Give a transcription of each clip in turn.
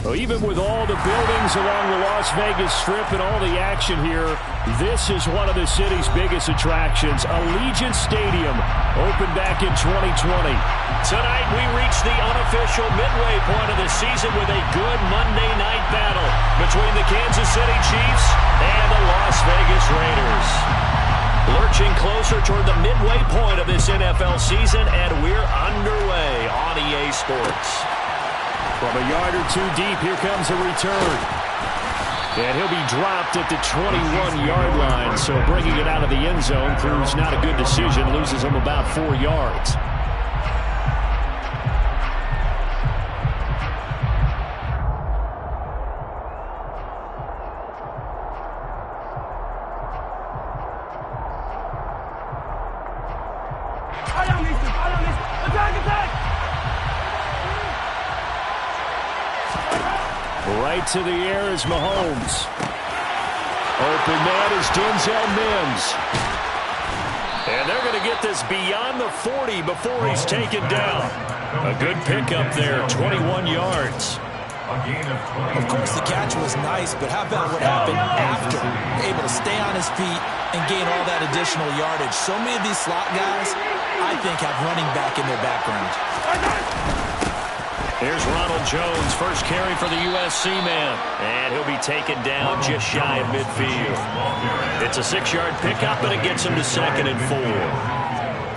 Well, even with all the buildings along the Las Vegas Strip and all the action here, this is one of the city's biggest attractions. Allegiant Stadium opened back in 2020. Tonight we reach the unofficial midway point of the season with a good Monday night battle between the Kansas City Chiefs and the Las Vegas Raiders. Lurching closer toward the midway point of this NFL season, and we're underway on EA Sports. From a yard or two deep, here comes a return. And he'll be dropped at the 21-yard line, so bringing it out of the end zone proves not a good decision, loses him about 4 yards. Right to the air is Mahomes. Open man is Denzel Mims. And they're going to get this beyond the 40 before he's taken down. A good pickup there, 21 yards. Of course, the catch was nice, but how about what happened after? Able to stay on his feet and gain all that additional yardage. So many of these slot guys, I think, have running back in their background. Here's Ronald Jones, first carry for the USC man. And he'll be taken down just shy of midfield. It's a 6-yard pickup, and it gets him to 2nd and 4.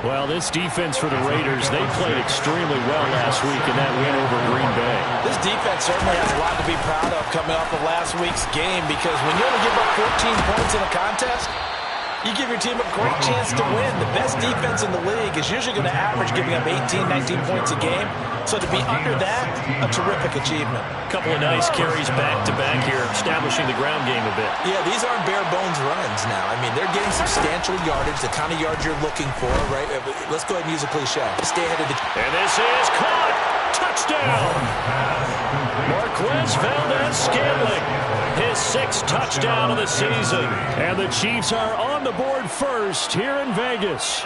Well, this defense for the Raiders, they played extremely well last week in that win over Green Bay. This defense certainly has a lot to be proud of coming off of last week's game, because when you only give up 14 points in a contest, you give your team a great chance to win. The best defense in the league is usually going to average giving up 18, 19 points a game. So to be under that, a terrific achievement. A couple of nice carries back-to-back here, establishing the ground game a bit. Yeah, these aren't bare-bones runs now. I mean, they're getting substantial yardage, the kind of yards you're looking for, right? Let's go ahead and use a cliche. Stay ahead of the... And this is caught! Touchdown! Marquez Valdes-Scantling, his 6th touchdown of the season. And the Chiefs are on the board first here in Vegas.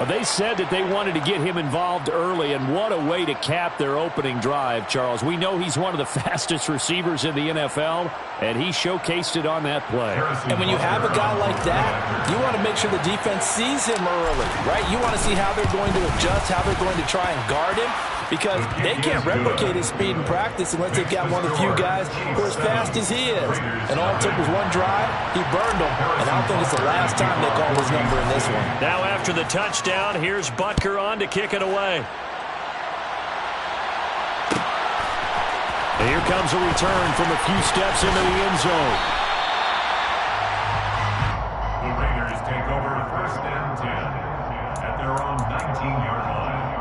They said that they wanted to get him involved early, and what a way to cap their opening drive, Charles. We know he's one of the fastest receivers in the NFL, and he showcased it on that play. And when you have a guy like that, you want to make sure the defense sees him early, right? You want to see how they're going to adjust, how they're going to try and guard him, because they can't replicate his speed in practice unless they've got one of the few guys who are as fast as he is. And all it took was one drive, he burned them, and I don't think it's the last time they call his number in this one. Now after the touchdown, here's Butker on to kick it away. And here comes a return from a few steps into the end zone. The Raiders take over 1st and 10 at their own 19-yard line.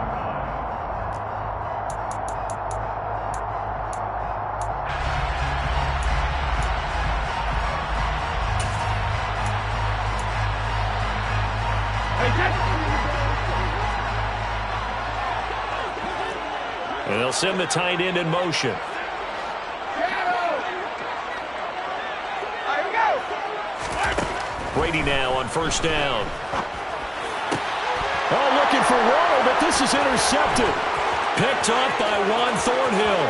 And they'll send the tight end in motion. Brady now on 1st down. Oh, looking for Waddle, but this is intercepted. Picked up by Juan Thornhill.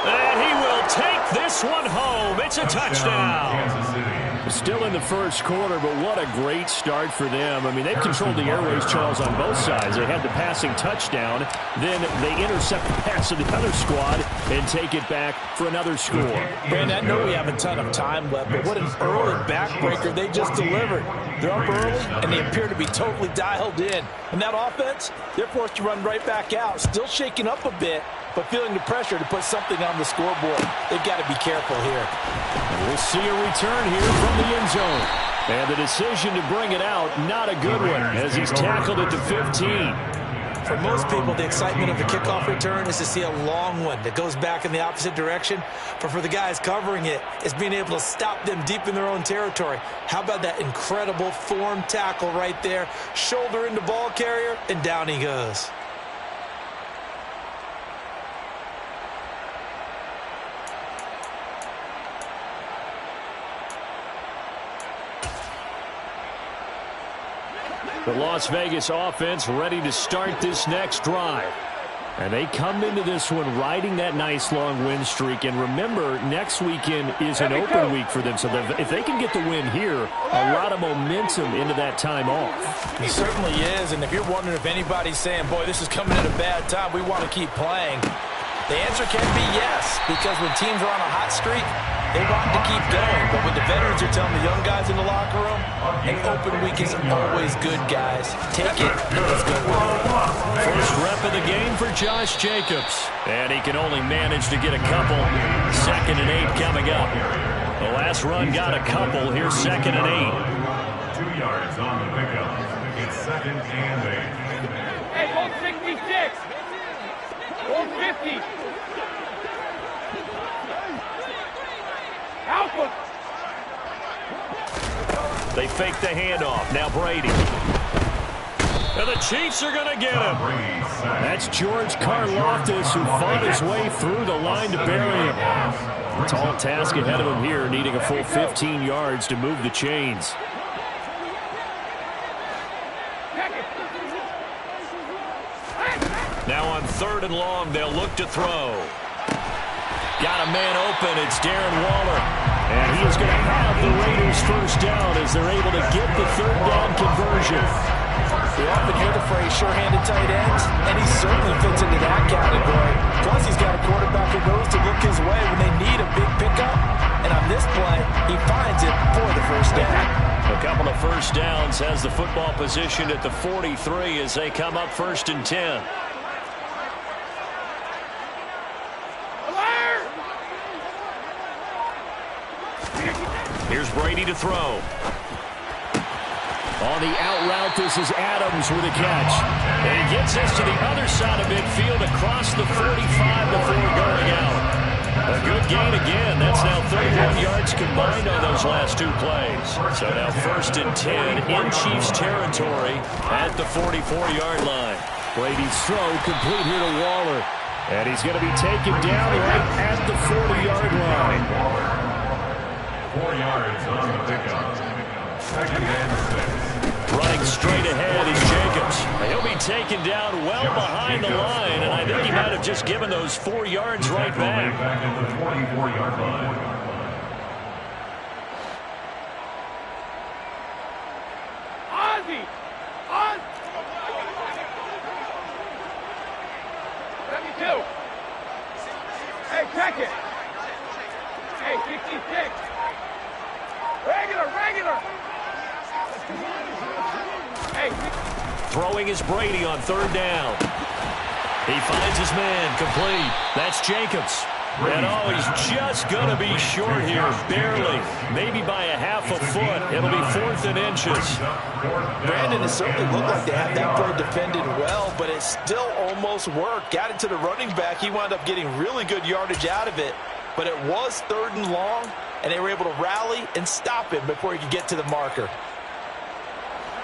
And he will take this one home. It's a touchdown. Still in the first quarter, but what a great start for them. I mean, they've controlled the airways, Charles, on both sides. They had the passing touchdown, then they intercept the pass of the other squad and take it back for another score. Brandon, I know we have a ton of time left, but what an early backbreaker they just delivered. They're up early, and they appear to be totally dialed in. And that offense, they're forced to run right back out, still shaking up a bit, but feeling the pressure to put something on the scoreboard. They've got to be careful here. We'll see a return here from the end zone. And the decision to bring it out, not a good one, as he's tackled at the 15. For most people, the excitement of the kickoff return is to see a long one that goes back in the opposite direction. But for the guys covering it, it's being able to stop them deep in their own territory. How about that incredible form tackle right there? Shoulder into ball carrier, and down he goes. The Las Vegas offense ready to start this next drive. And they come into this one riding that nice long win streak. And remember, next weekend is an open week for them. So if they can get the win here, a lot of momentum into that time off. He certainly is. And if you're wondering if anybody's saying, boy, this is coming at a bad time, we want to keep playing, the answer can be yes. Because when teams are on a hot streak, they want to keep going. But when the veterans are telling the young guys in the locker room, an open week is always good, guys. Take it. Let's go. First rep of the game for Josh Jacobs. And he can only manage to get a couple. 2nd and 8 coming up. The last run got a couple. Here's 2nd and 8. 2 yards on the pickup. It's 2nd and 8. Hey, hold 66. Hold 50. Alpha. They fake the handoff. Now Brady. And the Chiefs are going to get him. That's George Karlaftis, who fought his way through the line to bury him. A tall task ahead of him here, needing a full 15 yards to move the chains. Now on 3rd and long, they'll look to throw. Got a man open. It's Darren Waller. And he is going to have the Raiders first down as they're able to get the 3rd down conversion. We often hear the phrase sure-handed tight ends, and he certainly fits into that category. Plus, he's got a quarterback who knows to look his way when they need a big pickup. And on this play, he finds it for the first down. A couple of first downs, has the football positioned at the 43 as they come up 1st and 10. Here's Brady to throw. On the out route, this is Adams with a catch. And he gets us to the other side of midfield across the 45 before going out. A good gain again. That's now 31 yards combined on those last 2 plays. So now 1st and 10 in Chiefs territory at the 44-yard line. Brady's throw complete here to Waller. And he's going to be taken down right at the 40-yard line. 4 yards on the pickup. 2nd and 6. Running straight ahead is Jacobs. He'll be taken down well behind the line, and I think he might have just given those 4 yards right back. Back at the 44-yard line. Ozzy! Ozzy! 72. Hey, check it. Hey, 66. Regular. Hey. Throwing is Brady on 3rd down. He finds his man complete. That's Jacobs. And he's just going to be short here, barely. Maybe by a half a foot. It'll be 4th and inches. Brandon, it certainly looked like they had that play defended well, but it still almost worked. Got it to the running back. He wound up getting really good yardage out of it. But it was 3rd and long, and they were able to rally and stop him before he could get to the marker.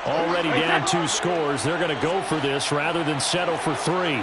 Already down 2 scores. They're going to go for this rather than settle for 3.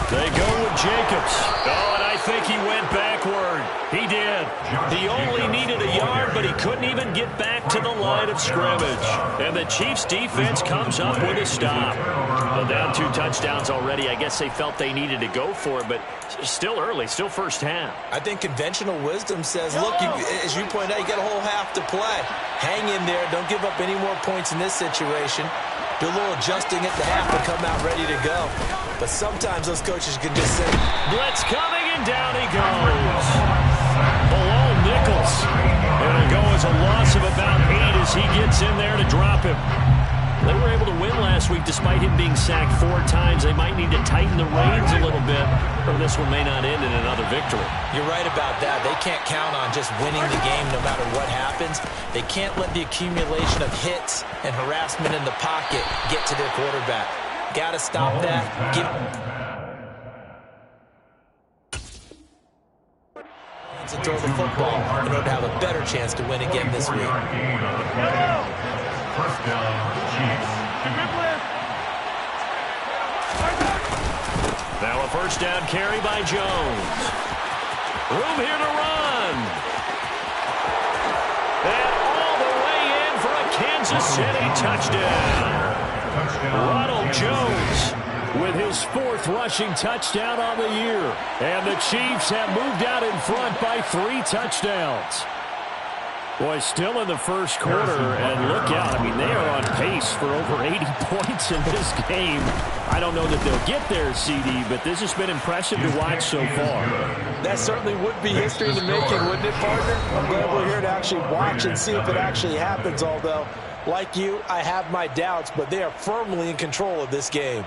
They go with Jacobs. Oh, and I think he went backward. He did. He only needed a yard, but he couldn't even get back to the line of scrimmage. And the Chiefs defense comes up with a stop. Well, down 2 touchdowns already. I guess they felt they needed to go for it, but still early, still first half. I think conventional wisdom says, look, as you point out, you got a whole half to play. Hang in there. Don't give up any more points in this situation. Do a little adjusting at the half and come out ready to go. But sometimes those coaches can just say, blitz coming, and down he goes. Below Nichols. It'll go as a loss of about 8 as he gets in there to drop him. They were able to win last week despite him being sacked 4 times. They might need to tighten the reins a little bit, or this one may not end in another victory. You're right about that. They can't count on just winning the game no matter what happens. They can't let the accumulation of hits and harassment in the pocket get to their quarterback. Got to stop that. And throw the football in order to have a better chance to win again this week. First down, Chiefs. Now a first down carry by Jones. Room here to run. And all the way in for a Kansas City touchdown. Ronald Jones with his 4th rushing touchdown on the year. And the Chiefs have moved out in front by 3 touchdowns. Boy, still in the first quarter, and look out. I mean, they are on pace for over 80 points in this game. I don't know that they'll get there, CD, but this has been impressive to watch so far. That certainly would be history in the making, wouldn't it, partner? I'm glad we're here to actually watch and see if it actually happens, although, like you, I have my doubts, but they are firmly in control of this game.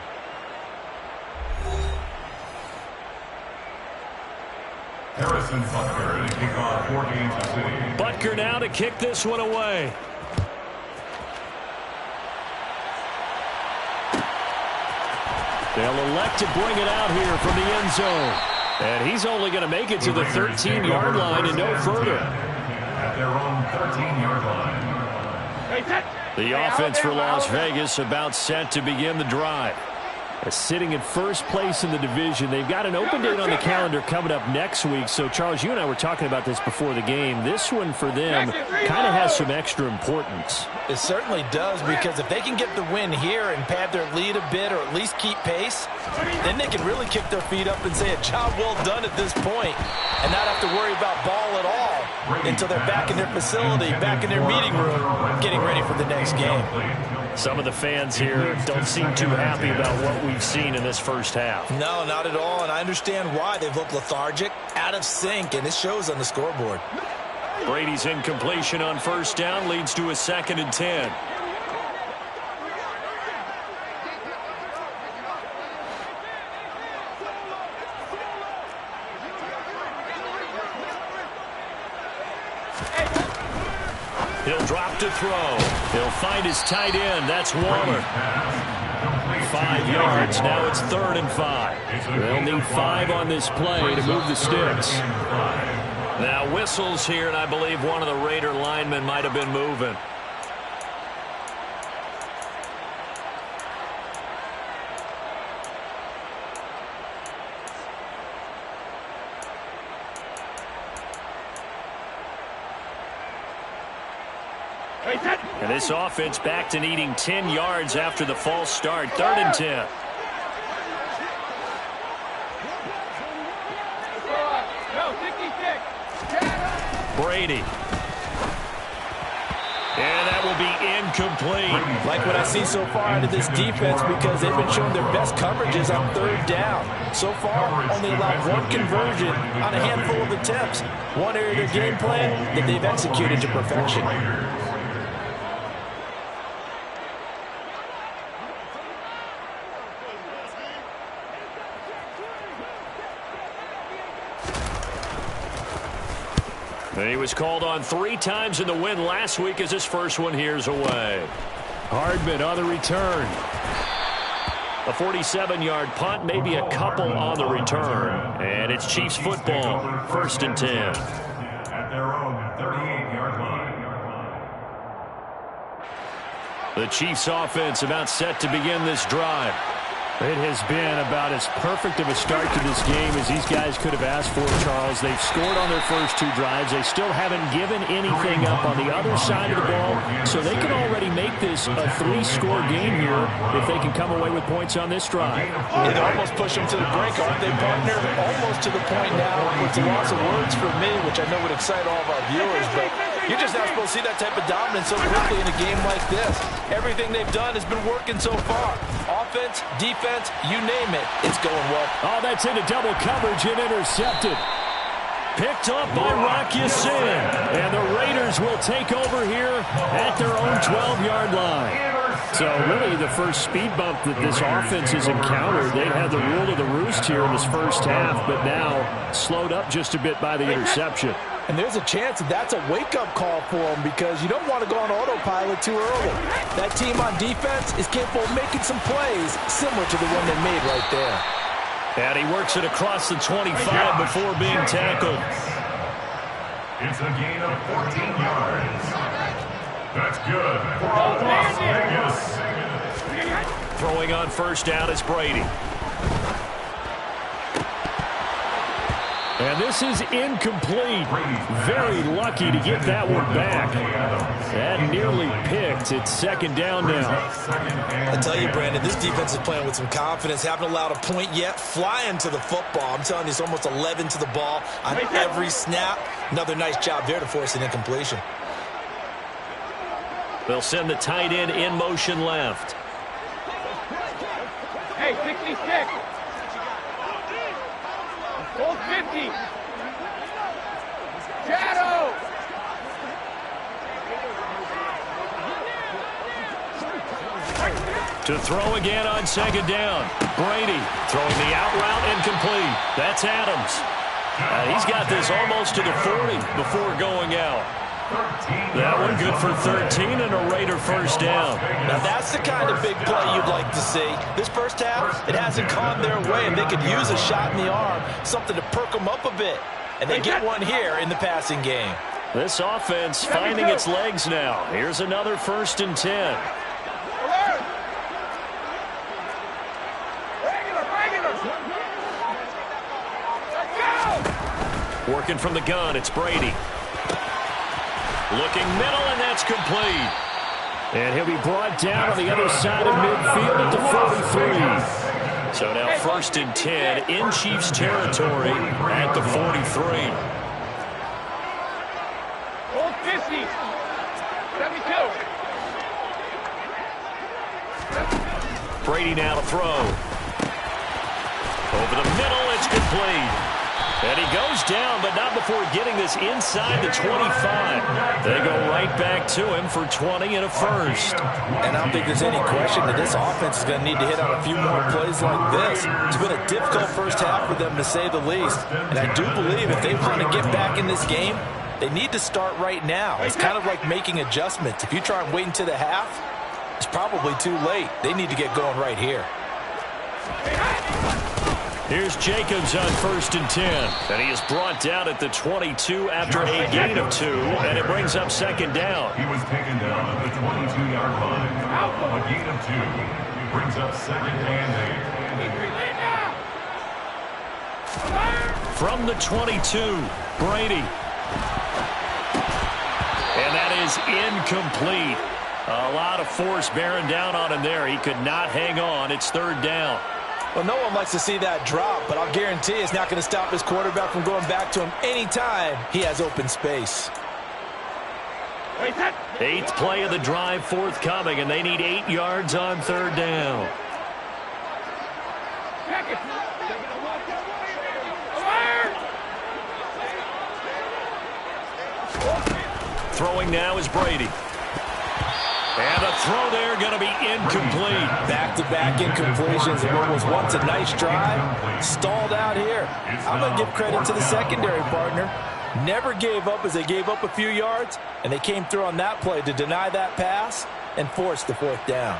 Harrison Butker to kick off for Kansas City. Butker now to kick this one away. They'll elect to bring it out here from the end zone. And he's only going to make it to the 13-yard line and no further. At their own 13-yard line. The offense for Las Vegas about set to begin the drive. Sitting in first place in the division. They've got an open date on the calendar coming up next week. So, Charles, you and I were talking about this before the game. This one for them kind of has some extra importance. It certainly does, because if they can get the win here and pad their lead a bit or at least keep pace, then they can really kick their feet up and say a job well done at this point and not have to worry about ball at all until they're back in their facility, back in their meeting room, getting ready for the next game. Some of the fans here don't seem too happy about what we've seen in this first half. No, not at all, and I understand why. They've looked lethargic, out of sync, and it shows on the scoreboard. Brady's incompletion on first down leads to a 2nd and 10. He'll drop to throw. He'll find his tight end. That's Waller. 5 yards. Now it's 3rd and 5. They'll need 5 on this play to move the sticks. Now whistles here, and I believe one of the Raider linemen might have been moving. And this offense back to needing 10 yards after the false start. 3rd and 10. Brady. And that will be incomplete. Like what I see so far out of this defense, because they've been showing their best coverages on 3rd down. So far, only allowed 1 conversion on a handful of attempts. One area of their game plan that they've executed to perfection. And he was called on 3 times in the win last week as his first one here's away. Hardman on the return. A 47-yard punt, maybe a couple on the return. And it's Chiefs football, 1st and 10. At their own 38-yard line. The Chiefs offense about set to begin this drive. It has been about as perfect of a start to this game as these guys could have asked for, Charles. They've scored on their first 2 drives. They still haven't given anything up on the other side of the ball, so they can already make this a 3-score game here if they can come away with points on this drive. It almost push them to the brink, aren't they, partner? Almost to the point now where it's a loss of words for me, which I know would excite all of our viewers, but you're just not supposed to see that type of dominance so quickly in a game like this. Everything they've done has been working so far. Offense, defense, you name it, it's going well. Oh, that's into double coverage and intercepted. Picked up by Rock Ya-Sin. And the Raiders will take over here at their own 12-yard line. So really the first speed bump that this offense has encountered. They had the rule of the roost here in this first half, but now slowed up just a bit by the interception. And there's a chance that that's a wake-up call for them, because you don't want to go on autopilot too early. That team on defense is capable of making some plays similar to the one they made right there. And he works it across the 25 before being tackled. It's a gain of 14 yards. That's good for Las Vegas. Throwing on first down is Brady. And this is incomplete. Very lucky to get that one back. That nearly picked. It's second down now. I tell you, Brandon, this defense is playing with some confidence. Haven't allowed a point yet. Flying to the football. I'm telling you, it's almost 11 to the ball on every snap. Another nice job there to force an incompletion. They'll send the tight end in motion left. Hey, 66. Goal 50. Shadow. To throw again on second down. Brady throwing the out route incomplete. That's Adams. He's got this almost to the 40 before going out. That one good for 13 and a Raider first down. Now that's the kind of big play you'd like to see. This first half, it hasn't gone their way, and they could use a shot in the arm, something to perk them up a bit. And they get one here in the passing game. This offense finding its legs now. Here's another 1st and 10. Working from the gun, it's Brady. Looking middle, and that's complete. And he'll be brought down on the other side of midfield at the 43. So now 1st and 10 in Chiefs territory at the 43. Goal 50. 72. Brady now to throw. Over the middle, it's complete. And he goes down, but not before getting this inside the 25. They go right back to him for 20 and a first. And I don't think there's any question that this offense is going to need to hit on a few more plays like this. It's been a difficult first half for them, to say the least. And I do believe if they want to get back in this game, they need to start right now. It's kind of like making adjustments. If you try and wait until the half, it's probably too late. They need to get going right here. Here's Jacobs on 1st and 10. And he is brought down at the 22 after a gain of 2. And it brings up second down. He was taken down at the 22-yard line. A gain of 2. Brings up second and 8. From the 22, Brady. And that is incomplete. A lot of force bearing down on him there. He could not hang on. It's 3rd down. Well, no one likes to see that drop, but I'll guarantee it's not going to stop his quarterback from going back to him anytime he has open space. 8th play of the drive forthcoming, and they need 8 yards on 3rd down. Throwing now is Brady. And a throw there going to be incomplete. Back-to-back incompletions in what was once a nice drive. Stalled out here. I'm going to give credit to the secondary partner. Never gave up as they gave up a few yards, and they came through on that play to deny that pass and force the 4th down.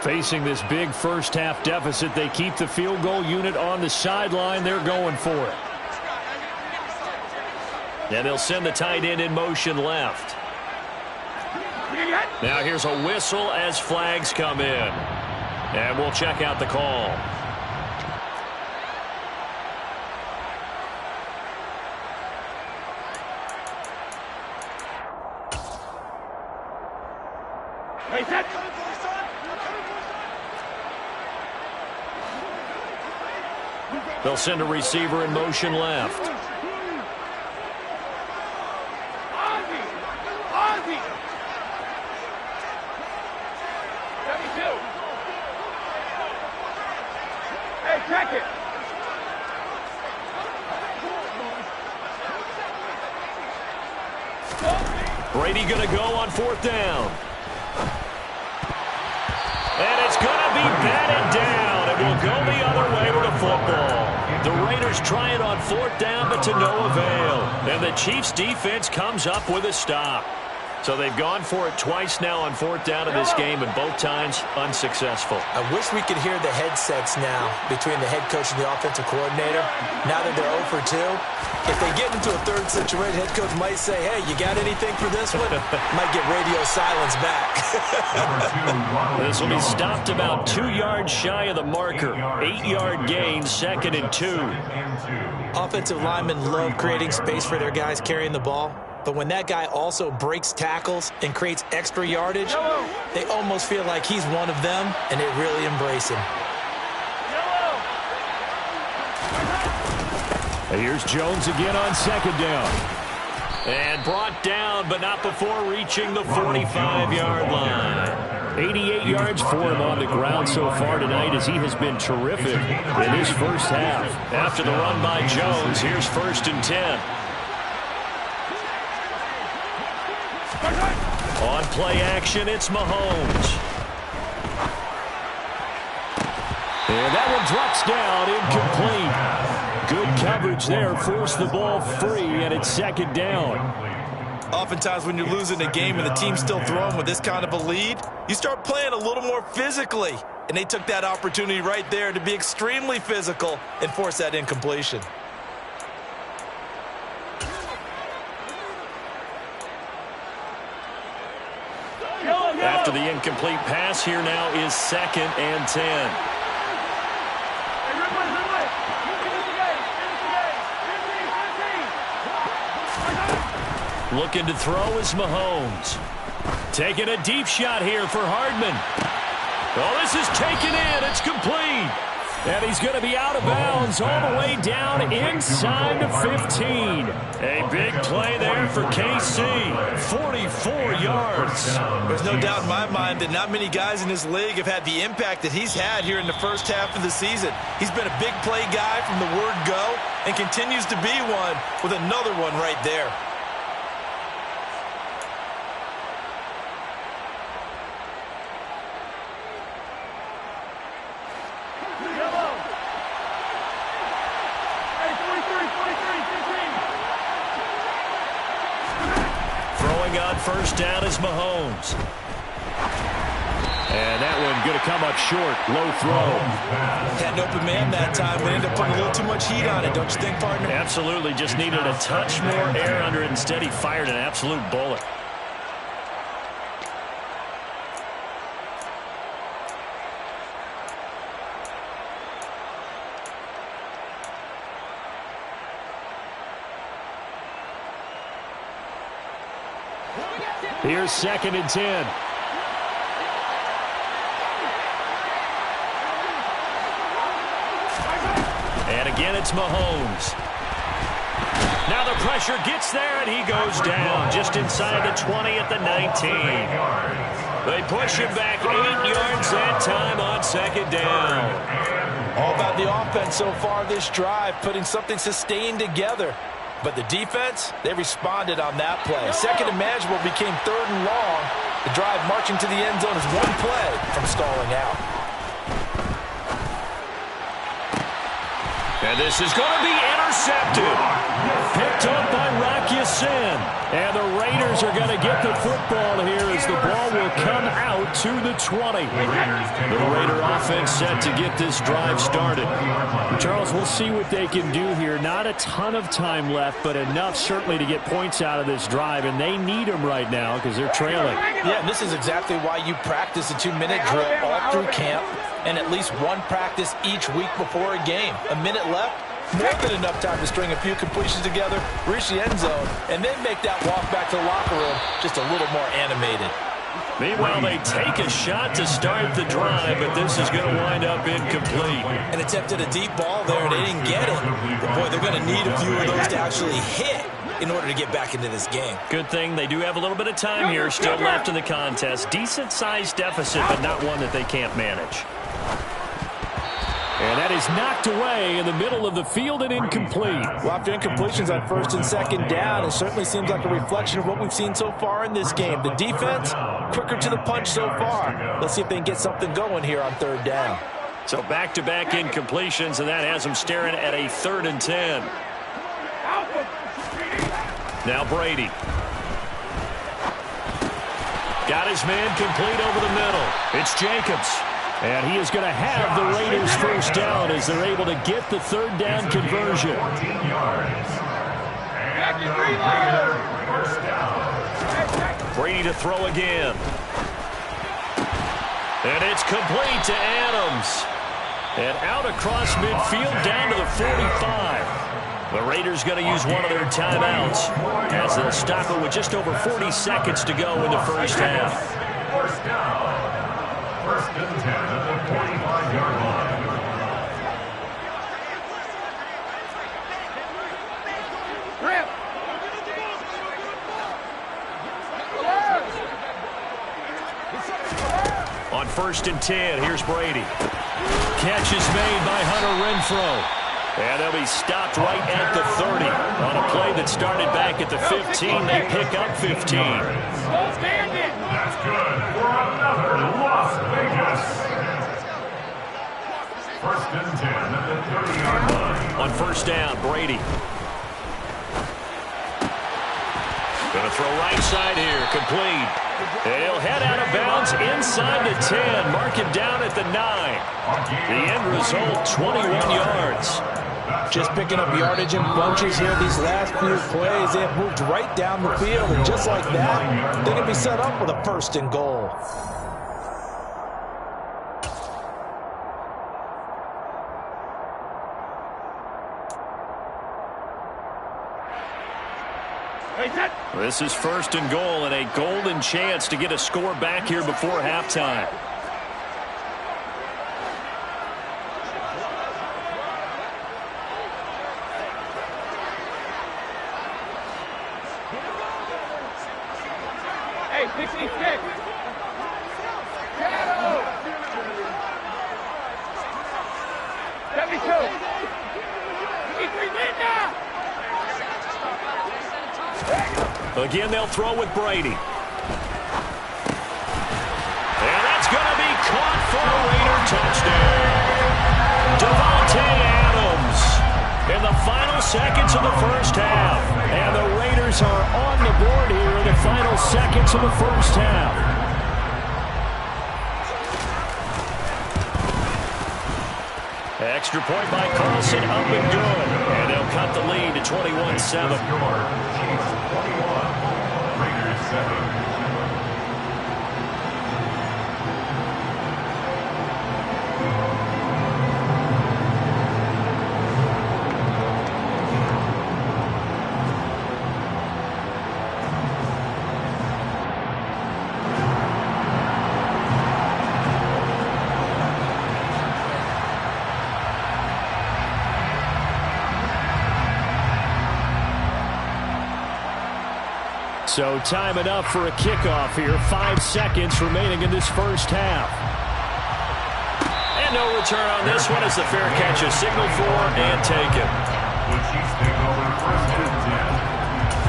Facing this big first half deficit, they keep the field goal unit on the sideline. They're going for it. And they'll send the tight end in motion left. Now here's a whistle as flags come in. And we'll check out the call. They'll send a receiver in motion left. Check it. Brady going to go on 4th down. And it's going to be batted down. It will go the other way with the football. The Raiders try it on 4th down, but to no avail. And the Chiefs defense comes up with a stop. So they've gone for it twice now on 4th down in this game, and both times unsuccessful. I wish we could hear the headsets now between the head coach and the offensive coordinator. Now that they're 0 for 2, if they get into a third situation, head coach might say, hey, you got anything for this one? Might get radio silence back. This will be stopped about 2 yards shy of the marker. 8-yard gain, 2nd and 2. Offensive linemen love creating space for their guys carrying the ball. But when that guy also breaks tackles and creates extra yardage, they almost feel like he's one of them, and they really embrace him. Here's Jones again on 2nd down. And brought down, but not before reaching the 45-yard line. 88 yards for him on the ground so far tonight as he has been terrific in his first half. After the run by Jones, here's 1st and 10. On play action, it's Mahomes. And that one drops down, incomplete. Good coverage there, forced the ball free, and it's 2nd down. Oftentimes when you're losing a game and the team's still throwing with this kind of a lead, you start playing a little more physically. And they took that opportunity right there to be extremely physical and force that incompletion. After the incomplete pass, here now is 2nd and 10. Looking to throw is Mahomes. Taking a deep shot here for Hardman. Oh, this is taken in. It's complete. And he's going to be out of bounds all the way down inside the 15. A big play there for KC. 44 yards. There's no doubt in my mind that not many guys in this league have had the impact that he's had here in the first half of the season. He's been a big play guy from the word go and continues to be one with another one right there. On 1st down is Mahomes. And that one going to come up short. Low throw. Had an open man that time, but ended up putting a little too much heat on it, don't you think, partner? Absolutely. Just needed a touch more air under it. Instead, he fired an absolute bullet. Here's 2nd and 10. And again, it's Mahomes. Now the pressure gets there, and he goes down just inside the 20 at the 19. They push him back 8 yards that time on 2nd down. All about the offense so far this drive, putting something sustained together. But the defense, they responded on that play. 2nd and manageable became 3rd and long. The drive marching to the end zone is one play from stalling out. And this is going to be intercepted. Picked up by Rock Ya-Sin. And the Raiders are going to get the football here as the ball will come out to the 20. The Raider offense set to get this drive started. Charles, we'll see what they can do here. Not a ton of time left, but enough certainly to get points out of this drive. And they need them right now because they're trailing. Yeah, and this is exactly why you practice a 2-minute drill all through camp and at least one practice each week before a game. A minute left, more than enough time to string a few completions together, reach the end zone, and then make that walk back to the locker room just a little more animated. Meanwhile, they take a shot to start the drive, but this is going to wind up incomplete. An attempt at a deep ball there, and they didn't get it. But boy, they're going to need a few of those to actually hit in order to get back into this game. Good thing they do have a little bit of time here still left in the contest. Decent-sized deficit, but not one that they can't manage. And that is knocked away in the middle of the field and incomplete. Well, after incompletions on 1st and 2nd down, it certainly seems like a reflection of what we've seen so far in this game. The defense, quicker to the punch so far. Let's see if they can get something going here on 3rd down. So back-to-back incompletions, and that has them staring at a 3rd and 10. Now Brady. Got his man complete over the middle. It's Jacobs. And he is going to have the Raiders first down as they're able to get the third down conversion. 14 yards. And the Raider first down. Brady to throw again. And it's complete to Adams. And out across midfield down to the 45. The Raiders going to use one of their timeouts as they'll stop it with just over 40 seconds to go in the first half. First down. First and 10 at the 45-yard line. Grip. On first and 10, here's Brady. Catch is made by Hunter Renfrow. And they'll be stopped right at the 30. On a play that started back at the 15, they pick up 15. That's good for another Las Vegas. First and 10 at the 30-yard line. On first down, Brady. Going to throw right side here, complete. And he'll head out of bounds inside the 10. Mark him down at the 9. The end result, 21 yards. Just picking up yardage in bunches here these last few plays. They have moved right down the field, and just like that, they're going to be set up with a first and goal. This is first and goal and a golden chance to get a score back here before halftime. Hey, 66. Shadow. 72. 53 now. Again, they'll throw with Brady. And that's going to be caught for a Raider touchdown. Davante Adams in the final seconds of the first half. And the Raiders are on the board here in the final seconds of the first half. Extra point by Carlson, up and good. And they'll cut the lead to 21-7. Raiders 7. So time enough for a kickoff here. 5 seconds remaining in this first half. And no return on this one as the fair catch is signaled for and taken. The Chiefs take over first and 10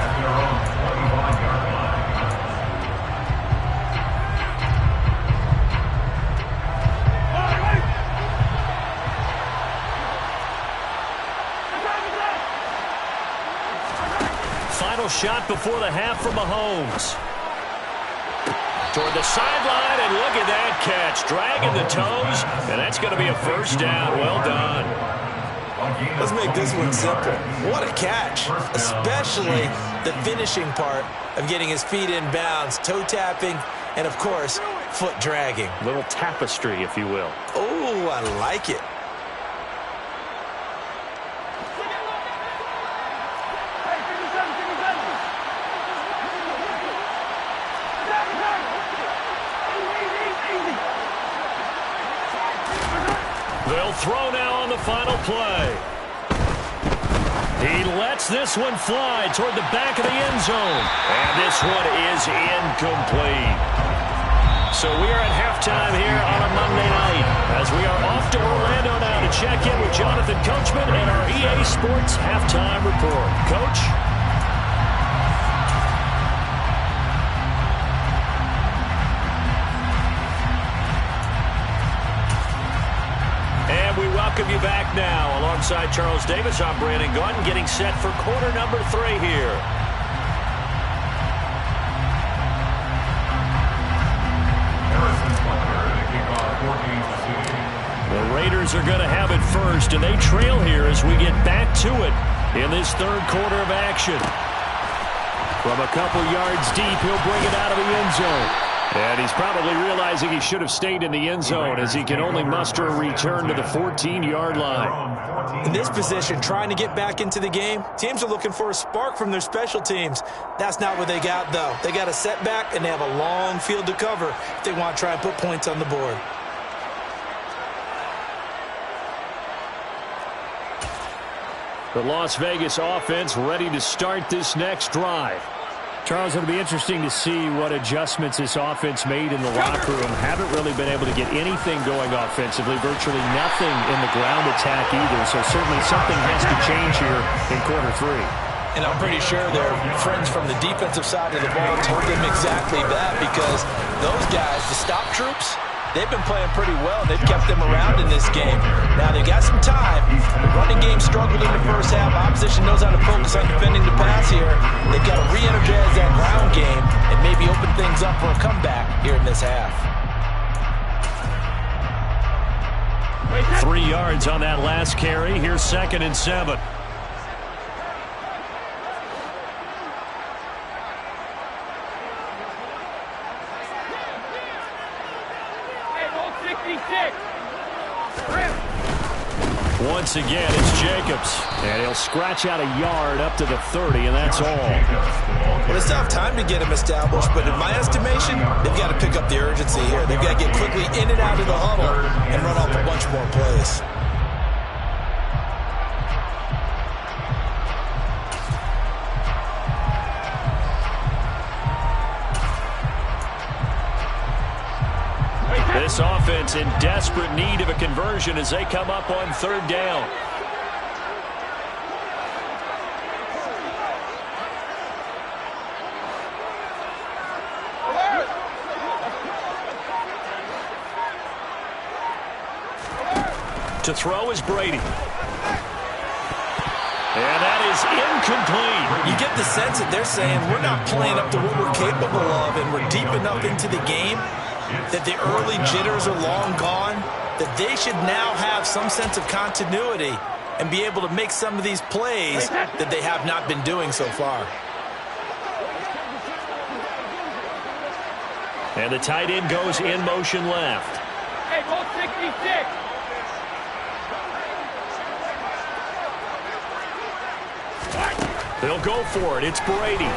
at their own 25-yard line. Final shot before the half from Mahomes. Toward the sideline, and look at that catch. Dragging the toes, and that's going to be a first down. Well done. Let's make this one simple. What a catch, especially the finishing part of getting his feet in bounds, toe tapping, and, of course, foot dragging. Little tapestry, if you will. Oh, I like it. They'll throw now on the final play. He lets this one fly toward the back of the end zone. And this one is incomplete. So we are at halftime here on a Monday night as we are off to Orlando now to check in with Jonathan Coachman and our EA Sports Halftime Report. Coach? We welcome you back now. Alongside Charles Davis, I'm Brandon Gaudin, getting set for quarter number 3 here. Raiders are going to have it first, and they trail here as we get back to it in this third quarter of action. From a couple yards deep, he'll bring it out of the end zone. And he's probably realizing he should have stayed in the end zone as he can only muster a return to the 14-yard line. In this position, trying to get back into the game, teams are looking for a spark from their special teams. That's not what they got, though. They got a setback, and they have a long field to cover if they want to try and put points on the board. The Las Vegas offense ready to start this next drive. Charles, it'll be interesting to see what adjustments this offense made in the locker room. Haven't really been able to get anything going offensively, virtually nothing in the ground attack either. So certainly something has to change here in quarter three. And I'm pretty sure their friends from the defensive side of the ball told them exactly that, because those guys, the stop troops, they've been playing pretty well. They've kept them around in this game. Now, they've got some time. The running game struggled in the first half. Opposition knows how to focus on defending the pass here. They've got to re-energize that ground game and maybe open things up for a comeback here in this half. 3 yards on that last carry. Here's 2nd and 7. Once again, it's Jacobs. And he'll scratch out a yard up to the 30, and that's all. Well, it's tough time to get him established, but in my estimation, they've got to pick up the urgency here. They've got to get quickly in and out of the huddle and run off a bunch more plays. This offense in desperate need of a conversion as they come up on 3rd down. To throw is Brady. And that is incomplete. You get the sense that they're saying we're not playing up to what we're capable of, and we're deep enough into the game that the early jitters are long gone, that they should now have some sense of continuity and be able to make some of these plays that they have not been doing so far. And the tight end goes in motion left. Hey, ball 66. They'll go for it. It's Brady.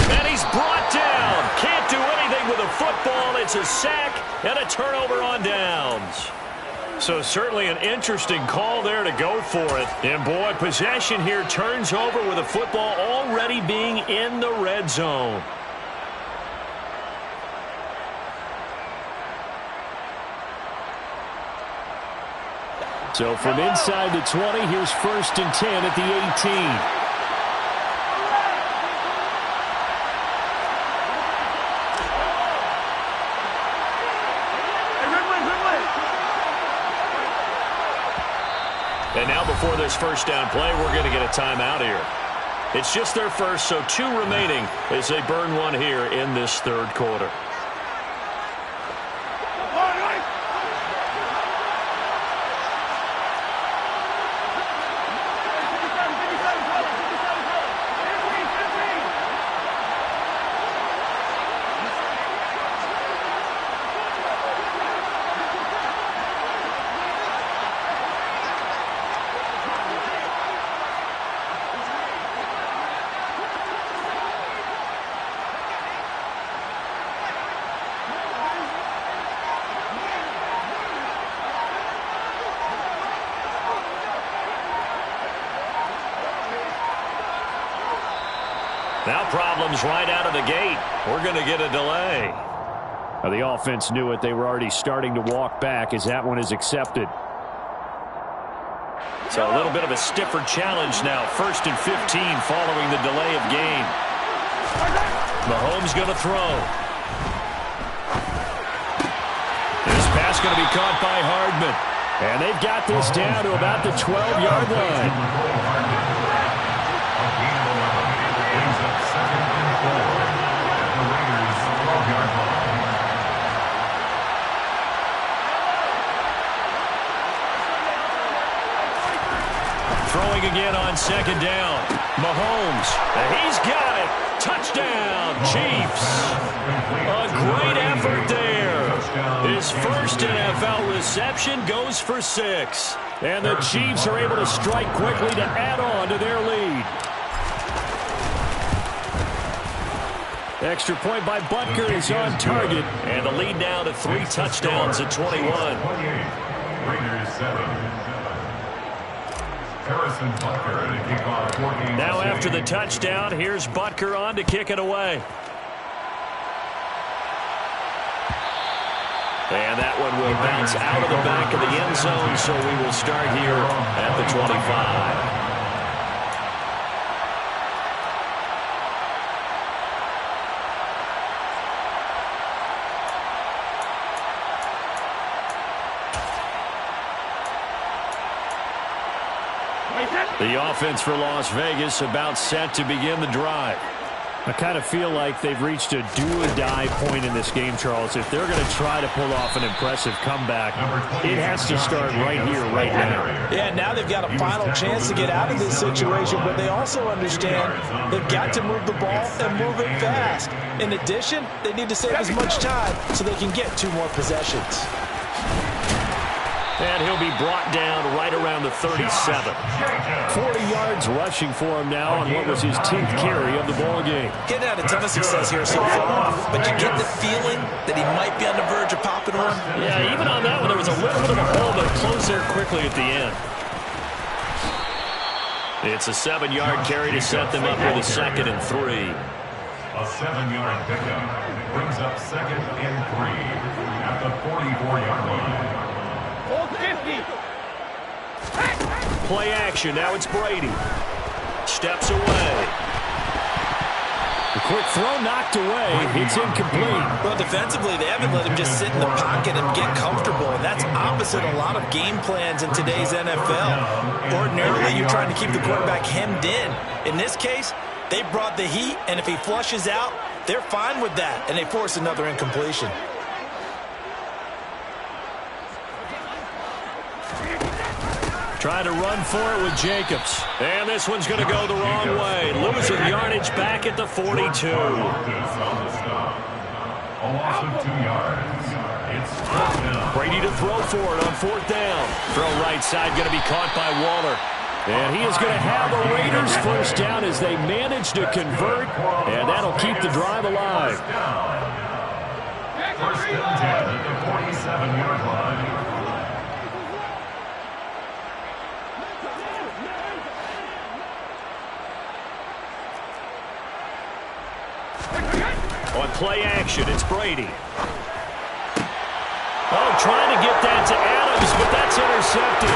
And he's brought down. Can't do anything with a football. It's a sack and a turnover on downs. So certainly an interesting call there to go for it. And boy, possession here turns over with a football already being in the red zone. So from inside the 20, here's 1st and 10 at the 18. And now before this first down play, we're going to get a timeout here. It's just their first, so 2 remaining as they burn one here in this 3rd quarter. Now problems right out of the gate. We're going to get a delay. Now the offense knew it. They were already starting to walk back as that one is accepted. So a little bit of a stiffer challenge now. 1st and 15 following the delay of game. Mahomes going to throw. This pass going to be caught by Hardman. And they've got this down to about the 12-yard line. second down. Mahomes, he's got it. Touchdown, Chiefs. A great effort there. His first NFL reception goes for 6. And the Chiefs are able to strike quickly to add on to their lead. Extra point by Butker is on target. And the lead now to 3 touchdowns at 21. Raiders 7. Harrison Butker to kick off 14. Now after the touchdown, here's Butker on to kick it away. And that one will bounce out of the back of the end zone, so we will start here at the 25. The offense for Las Vegas about set to begin the drive. I kind of feel like they've reached a do-or-die point in this game, Charles. If they're going to try to pull off an impressive comeback, it has to start right here, right now. Yeah, now they've got a final chance to get out of this situation, but they also understand they've got to move the ball and move it fast. In addition, they need to save as much time so they can get 2 more possessions. And he'll be brought down right around the 37. 40 yards rushing for him now on what was his 10th carry of the ball game. Getting had a ton of success here so far, but you get the feeling that he might be on the verge of popping one. Yeah, even on that one, there was a little bit of a hole, but closed there quickly at the end. It's a 7-yard carry to set them up with a 2nd and 3. A 7-yard pickup brings up 2nd and 3 at the 44-yard line. Hold 50. Play action. Now it's Brady. Steps away. The quick throw knocked away. It's incomplete. Well, defensively, they haven't let him just sit in the pocket and get comfortable, and that's opposite a lot of game plans in today's NFL. Ordinarily, you're trying to keep the quarterback hemmed in. In this case, they brought the heat, and if he flushes out, they're fine with that, and they force another incompletion. Trying to run for it with Jacobs. And this one's going to go the wrong way. Losing yardage back at the 42. A loss of 2 yards. It's 4th down. Brady to throw for it on 4th down. Throw right side going to be caught by Waller. And he is going to have a Raiders first down as they manage to convert. And that'll keep the drive alive. First and 10 at the 47-yard line. On play action, it's Brady. Oh, trying to get that to Adams, but that's intercepted.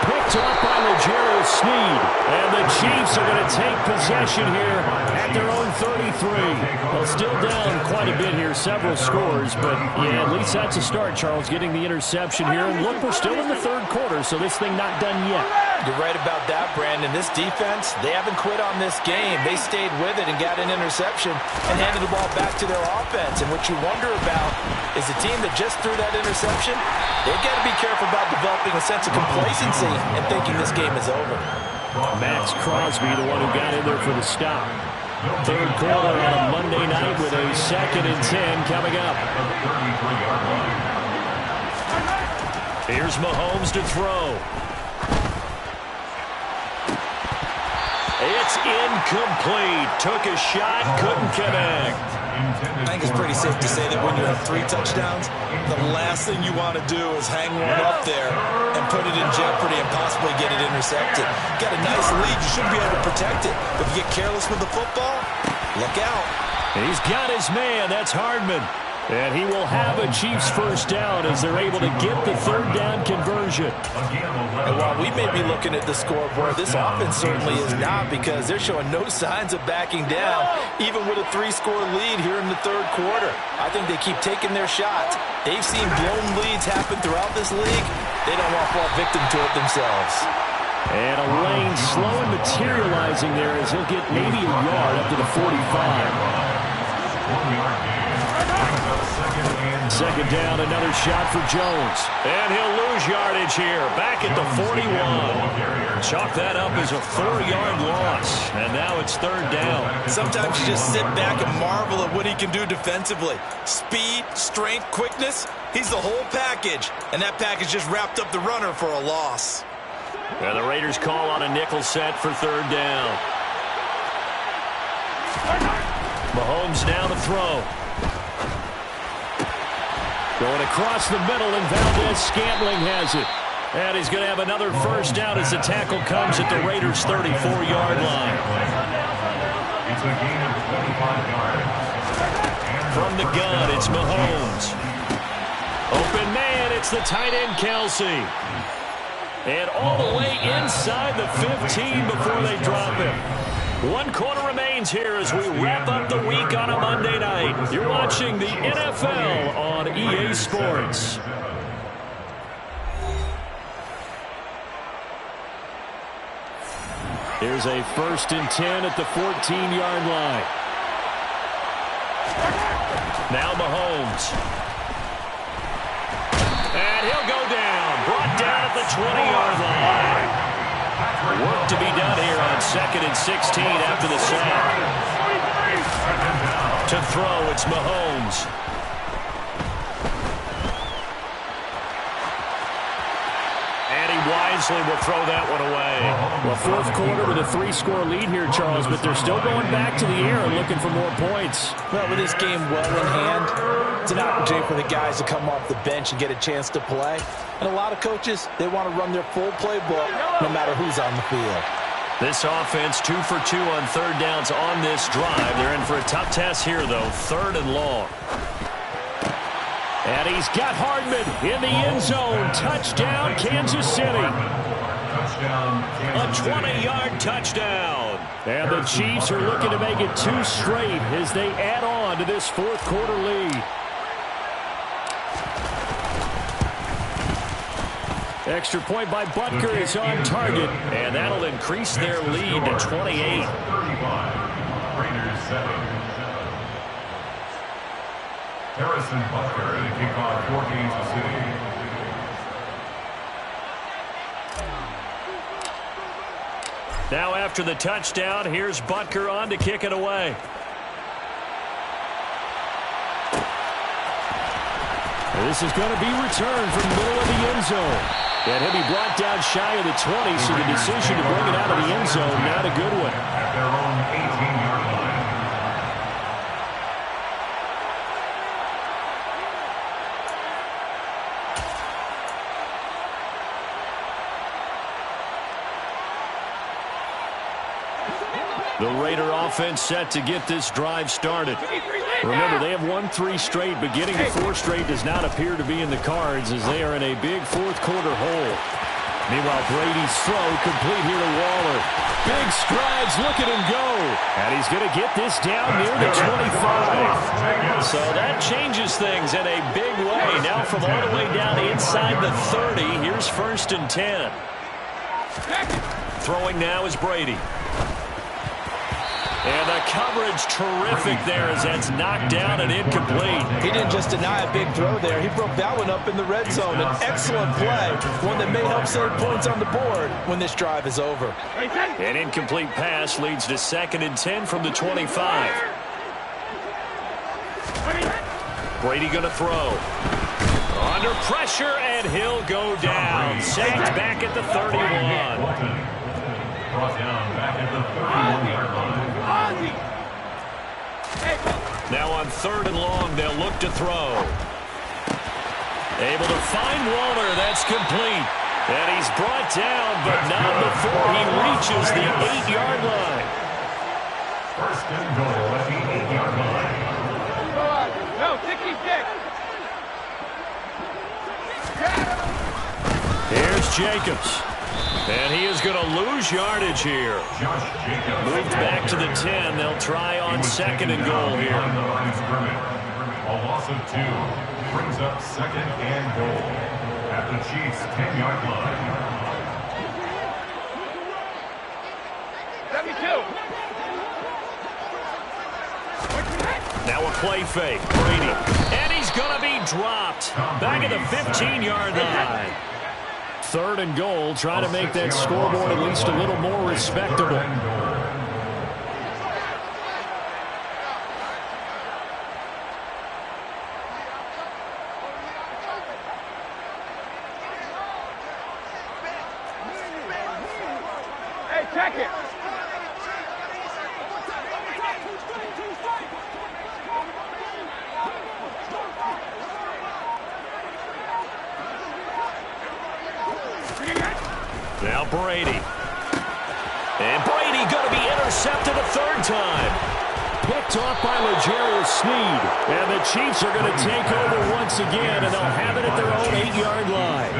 Picked off by L'Jarius Sneed. And the Chiefs are going to take possession here at their own 33. Well, still down quite a bit here, several scores, but yeah, at least that's a start, Charles, getting the interception here. And look, we're still in the 3rd quarter, so this thing not done yet. You're right about that, Brandon. This defense, they haven't quit on this game. They stayed with it and got an interception and handed the ball back to their offense. And what you wonder about is the team that just threw that interception, they've got to be careful about developing a sense of complacency and thinking this game is over. Max Crosby, the one who got in there for the stop. 3rd quarter on a Monday night with a 2nd and 10 coming up. Here's Mahomes to throw. It's incomplete. Took a shot, couldn't connect. I think it's pretty safe to say that when you have 3 touchdowns, the last thing you want to do is hang one up there and put it in jeopardy and possibly get it intercepted. Got a nice lead. You should be able to protect it. But if you get careless with the football, look out. He's got his man. That's Hardman. And he will have a Chiefs first down as they're able to get the 3rd down conversion. And while we may be looking at the scoreboard, this offense certainly is not, because they're showing no signs of backing down, even with a 3-score lead here in the 3rd quarter. I think they keep taking their shots. They've seen blown leads happen throughout this league. They don't want to fall victim to it themselves. And a lane slow and materializing there as he'll get maybe a yard up to the 45. second down, another shot for Jones. And he'll lose yardage here, back at the 41. Chalk that up as a 4-yard loss, and now it's third down. Sometimes you just sit back and marvel at what he can do defensively. Speed, strength, quickness, he's the whole package, and that package just wrapped up the runner for a loss. And the Raiders call on a nickel set for third down. Mahomes now to throw. Going across the middle, and Valdez-Scantling has it. And he's going to have another first down as the tackle comes at the Raiders' 34-yard line. It's a gain of 25 yards. From the gun, it's Mahomes. Open man, it's the tight end, Kelsey. And all the way inside the 15 before they drop him. 1 quarter remains here as we wrap up the week on a Monday night. You're watching the NFL on EA Sports. Here's a 1st and 10 at the 14-yard line. Now Mahomes. And he'll go down. Brought down at the 20-yard line. Work to be done here on 2nd and 16 after the sack. To throw, it's Mahomes. And he wisely will throw that one away. Well, 4th quarter with a 3-score lead here, Charles, but they're still going back to the air and looking for more points. Well, with this game well in hand, it's an opportunity for the guys to come off the bench and get a chance to play. And a lot of coaches, they want to run their full playbook no matter who's on the field. This offense 2 for 2 on third downs on this drive. They're in for a tough test here, though. 3rd and long. And he's got Hardman in the end zone. Touchdown, Kansas City. A 20-yard touchdown. And the Chiefs are looking to make it 2 straight as they add on to this 4th quarter lead. Extra point by Butker is on target. And that'll increase their lead to 28. Raiders 7. Harrison Butker to kick off for Kansas City. Now after the touchdown, here's Butker on to kick it away. This is going to be returned from the middle of the end zone. And he'll be brought down shy of the 20, so the decision to bring it out of the end zone, not a good one. At their own 18-yard line. The Raider offense set to get this drive started. Remember, they have won 3 straight, but getting to 4 straight does not appear to be in the cards as they are in a big 4th quarter hole. Meanwhile, Brady's throw complete here to Waller. Big strides, look at him go. And he's going to get this down near the 25. So that changes things in a big way. Now from all the way down inside the 30, here's 1st and 10. Throwing now is Brady. And the coverage terrific there as that's knocked down and incomplete. He didn't just deny a big throw there. He broke that one up in the red zone. An excellent play, one that may help save points on the board when this drive is over. An incomplete pass leads to 2nd and 10 from the 25. Brady going to throw. Under pressure, and he'll go down. Sacked back at the 31. Brought down back at the 31-yard line. Now on 3rd and long, they'll look to throw. Able to find Waller. That's complete. And he's brought down, but not before he reaches the 8-yard line. 1st and goal at the 8-yard line. No, 66. Here's Jacobs. And he is going to lose yardage here. Josh Jacobs. Moved back to the 10. They'll try on 2nd and goal here. On the line of scrimmage. A loss of 2 brings up 2nd and goal at the Chiefs' 10-yard line. 72. Now a play fake. Brady. And he's going to be dropped. Back at the 15-yard line. 3rd and goal, trying to make that scoreboard at least a little more respectable. Hey, check it. Now Brady. And Brady going to be intercepted a 3rd time. Picked off by L'Jarius Sneed. And the Chiefs are going to take over once again, and they'll have it at their own 8-yard line.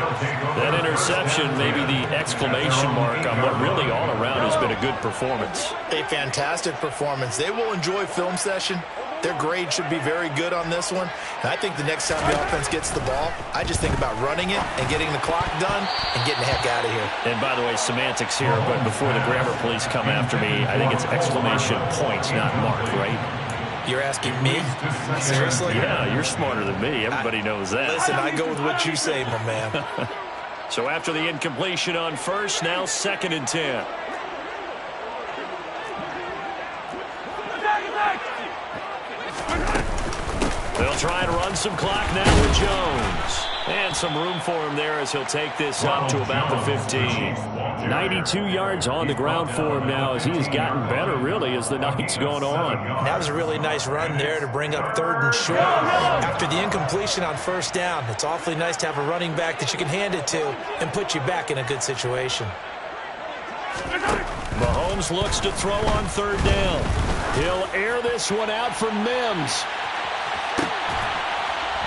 That interception may be the exclamation mark on what really all around has been a good performance. A fantastic performance. They will enjoy film session. Their grade should be very good on this one. And I think the next time the offense gets the ball, I just think about running it and getting the clock done and getting the heck out of here. And by the way, semantics here, but before the grammar police come after me, I think it's exclamation points, not mark, right? You're asking me? Seriously? Yeah, you're smarter than me. Everybody knows that. Listen, I go with what you say, my man. So after the incompletion on 1st, now 2nd and 10. They'll try and run some clock now with Jones. And some room for him there as he'll take this up to about the 15. 92 yards on the ground for him now as he's gotten better, really, as the night's going on. That was a really nice run there to bring up 3rd and short. After the incompletion on 1st down, it's awfully nice to have a running back that you can hand it to and put you back in a good situation. Mahomes looks to throw on 3rd down. He'll air this one out for Mims.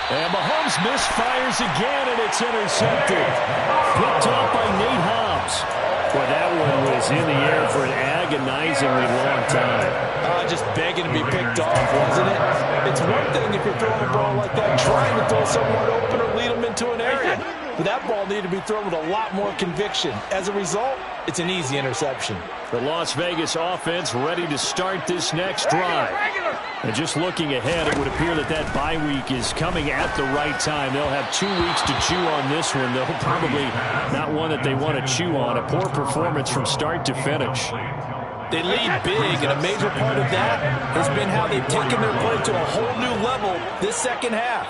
And Mahomes misfires again, and it's intercepted. Picked off by Nate Hobbs. Boy, that one was in the air for an agonizingly long time. Just begging to be picked off, wasn't it? It's one thing if you're throwing a ball like that, trying to throw someone open or lead them into an area. But that ball needed to be thrown with a lot more conviction. As a result, it's an easy interception. The Las Vegas offense ready to start this next drive. And just looking ahead, it would appear that that bye week is coming at the right time. They'll have 2 weeks to chew on this one. They'll probably not one that they want to chew on. A poor performance from start to finish. They lead big, and a major part of that has been how they've taken their play to a whole new level this second half.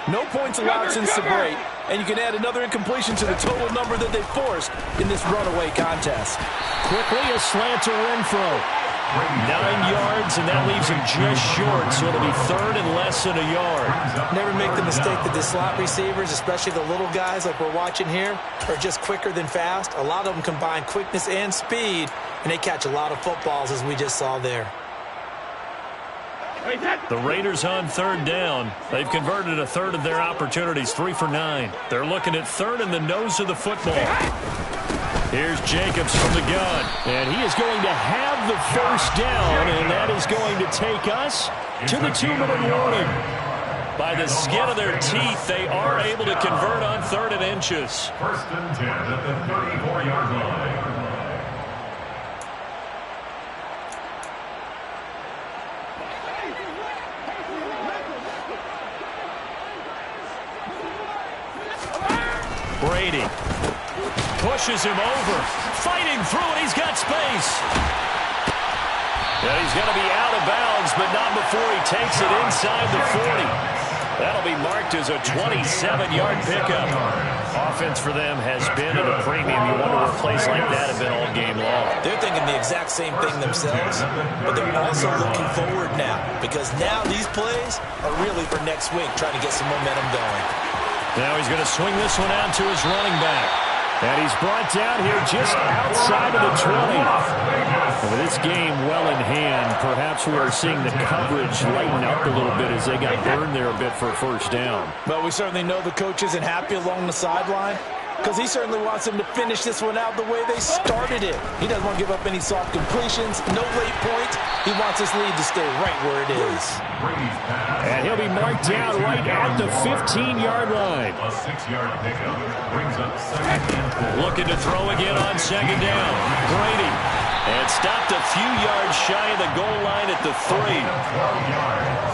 No points allowed since the break, and you can add another incompletion to the total number that they forced in this runaway contest. Quickly, a slant to Renfro. 9 yards, and that leaves him just short, so it'll be 3rd and less than a yard. Never make the mistake that the slot receivers, especially the little guys like we're watching here, are just quicker than fast. A lot of them combine quickness and speed, and they catch a lot of footballs, as we just saw there. The Raiders on 3rd down. They've converted a 1/3 of their opportunities, 3 for 9. They're looking at 3rd in the nose of the football. Here's Jacobs from the gun. And he is going to have the 1st down, and that is going to take us to the 2-minute warning. By the skin of their teeth, they are able to convert on 3rd and inches. 1st and 10 at the 34-yard line. Brady pushes him over, fighting through it. He's got space. And he's going to be out of bounds, but not before he takes it inside the 40. That'll be marked as a 27-yard pickup. Offense for them has been at a premium. You wonder what plays like that have been all game long. They're thinking the exact same thing themselves, but they're also looking forward now, because now these plays are really for next week, trying to get some momentum going. Now he's going to swing this one out to his running back. And he's brought down here just outside of the 20. And with this game well in hand, perhaps we are seeing the coverage lighten up a little bit as they got burned there a bit for a 1st down. But we certainly know the coach isn't happy along the sideline, because he certainly wants them to finish this one out the way they started it. He doesn't want to give up any soft completions, no late points. He wants this lead to stay right where it is. And he'll be marked down right at the 15-yard line. A 6-yard pickup brings up 2nd and 4. Looking to throw again on 2nd down. Brady. And stopped a few yards shy of the goal line at the 3. 12 yards.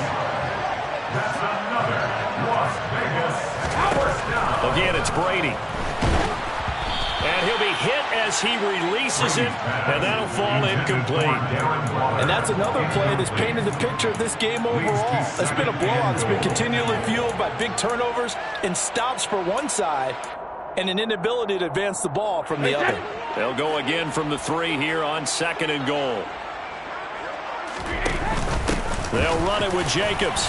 That's another 1. It's Brady. And he'll be hit as he releases it, and that'll fall incomplete. And that's another play that's painted the picture of this game overall. It's been a blowout. It's been continually fueled by big turnovers and stops for one side and an inability to advance the ball from the other. They'll go again from the 3 here on 2nd and goal. They'll run it with Jacobs.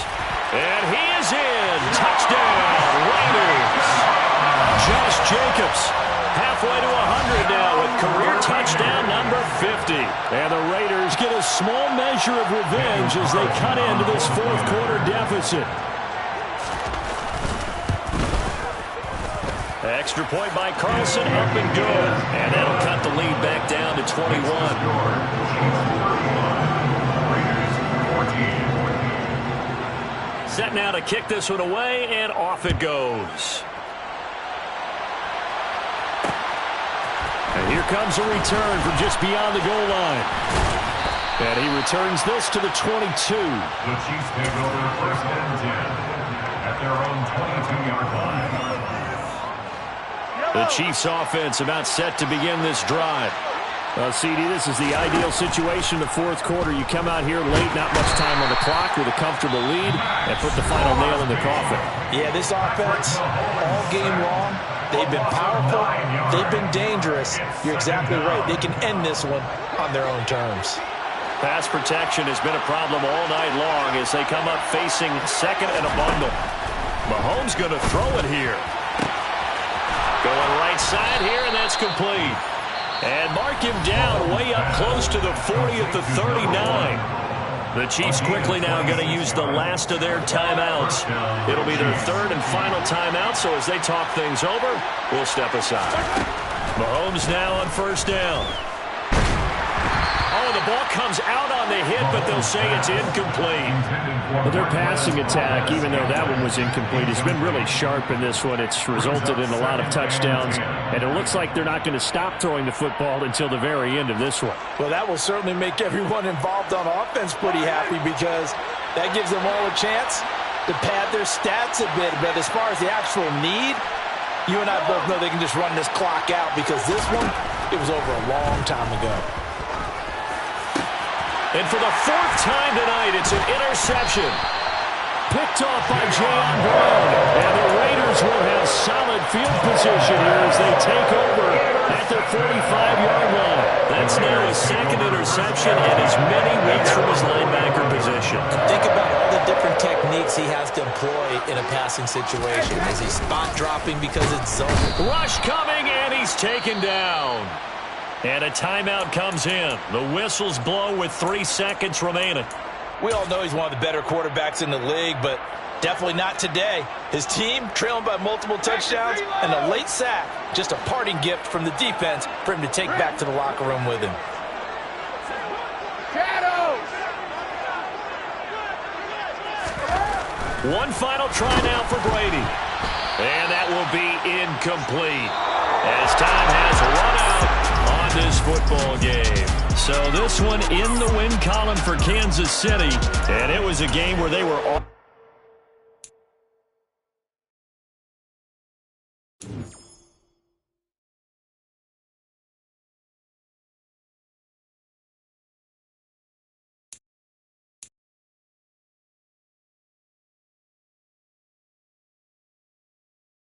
And he is in. Touchdown, Raiders. Josh Jacobs. Halfway to 100 now with career touchdown number 50. And the Raiders get a small measure of revenge as they cut into this 4th quarter deficit. Extra point by Carlson, up and good. And that'll cut the lead back down to 21. Set now to kick this one away, and off it goes. And here comes a return from just beyond the goal line. And he returns this to the 22. The Chiefs take over 1st and 10 at their own 22-yard line. The Chiefs offense about set to begin this drive. Well, CD, this is the ideal situation in the 4th quarter. You come out here late, not much time on the clock, with a comfortable lead, and put the final nail in the coffin. Yeah, this offense, all game long, they've been powerful, they've been dangerous. You're exactly right. They can end this one on their own terms. Pass protection has been a problem all night long as they come up facing 2nd and a bundle. Mahomes going to throw it here. Going right side here, and that's complete. And mark him down way up close to the 40 at the 39. The Chiefs quickly now going to use the last of their timeouts. It'll be their 3rd and final timeout, so as they talk things over, we'll step aside. Mahomes now on 1st down. Oh, the ball comes out on the hit, but they'll say it's incomplete. But their passing attack, even though that one was incomplete, has been really sharp in this one. It's resulted in a lot of touchdowns, and it looks like they're not going to stop throwing the football until the very end of this one. Well, that will certainly make everyone involved on offense pretty happy because that gives them all a chance to pad their stats a bit. But as far as the actual need, you and I both know they can just run this clock out because this one, it was over a long time ago. And for the 4th time tonight, it's an interception. Picked off by Jayon Brown. And the Raiders will have solid field position here as they take over at their 45-yard line. That's now his 2nd interception and as many weeks from his linebacker position. Think about all the different techniques he has to employ in a passing situation. Is he spot dropping because it's zone? Rush coming, and he's taken down. And a timeout comes in. The whistles blow with 3 seconds remaining. We all know he's one of the better quarterbacks in the league, but definitely not today. His team trailing by multiple touchdowns and a late sack. Just a parting gift from the defense for him to take back to the locker room with him. One final try now for Brady. And that will be incomplete as time has run out on this football game. So this one in the win column for Kansas City. And it was a game where they were all